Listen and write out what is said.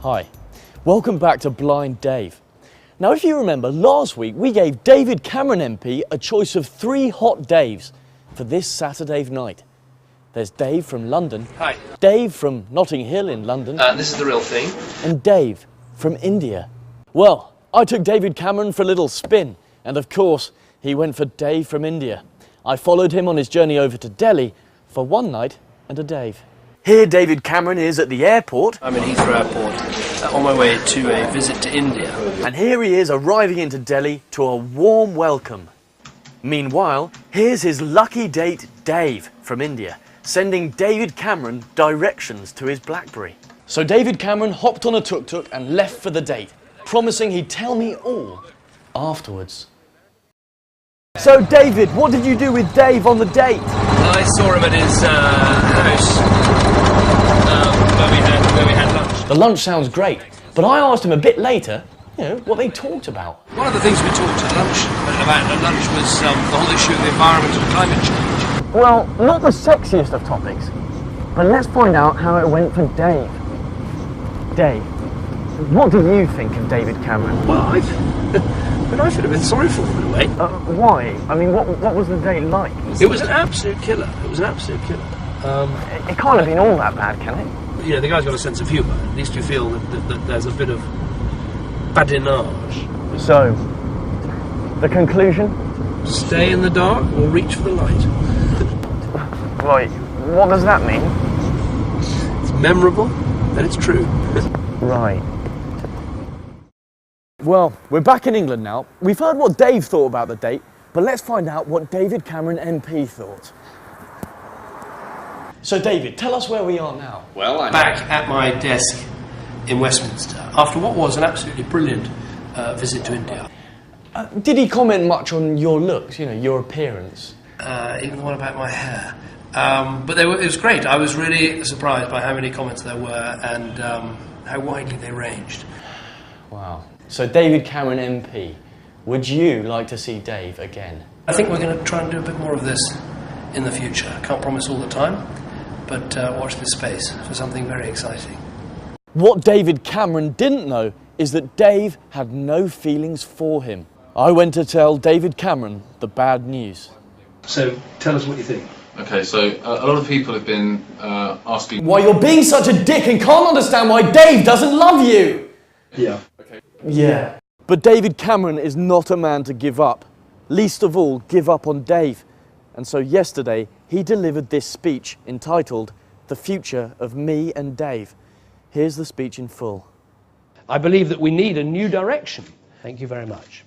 Hi, welcome back to Blind Dave. Now if you remember, last week we gave David Cameron MP a choice of 3 hot Daves for this Saturday night. There's Dave from London. Hi. Dave from Notting Hill in London. This is the real thing. And Dave from India. Well, I took David Cameron for a little spin, and of course, he went for Dave from India. I followed him on his journey over to Delhi for one night and a Dave. Here David Cameron is at the airport. I'm in Heathrow Airport on my way to a visit to India. And here he is arriving into Delhi to a warm welcome. Meanwhile, here's his lucky date, Dave from India, sending David Cameron directions to his BlackBerry. So David Cameron hopped on a tuk-tuk and left for the date, promising he'd tell me all afterwards. So David, what did you do with Dave on the date? I saw him at his house where we had lunch. The lunch sounds great, but I asked him a bit later, what they talked about. One of the things we talked about at lunch was the whole issue of the environment and climate change. Well, not the sexiest of topics, but let's find out how it went for Dave. Dave, what do you think of David Cameron? Well, I feel a bit sorry for him in a way. Why? I mean, what was the date like? It was an absolute killer. It was an absolute killer. It can't have been all that bad, can it? You know, the guy's got a sense of humour. At least you feel that there's a bit of badinage. So, the conclusion? Stay in the dark or reach for the light. Right, what does that mean? It's memorable and it's true. Right. Well, we're back in England now. We've heard what Dave thought about the date, but let's find out what David Cameron MP thought. So David, tell us where we are now. Well, I'm back at my desk in Westminster after what was an absolutely brilliant visit to India. Did he comment much on your looks, your appearance? Even the one about my hair. But it was great. I was really surprised by how many comments there were and how widely they ranged. Wow. So David Cameron MP, would you like to see Dave again? I think we're going to try and do a bit more of this in the future. I can't promise all the time, but watch this space for something very exciting. What David Cameron didn't know is that Dave had no feelings for him. I went to tell David Cameron the bad news. So tell us what you think. Okay, so a lot of people have been asking why you're being such a dick and can't understand why Dave doesn't love you. Yeah. Yeah. But David Cameron is not a man to give up. Least of all, give up on Dave. And so yesterday, he delivered this speech entitled, "The Future of Me and Dave." Here's the speech in full. I believe that we need a new direction. Thank you very much.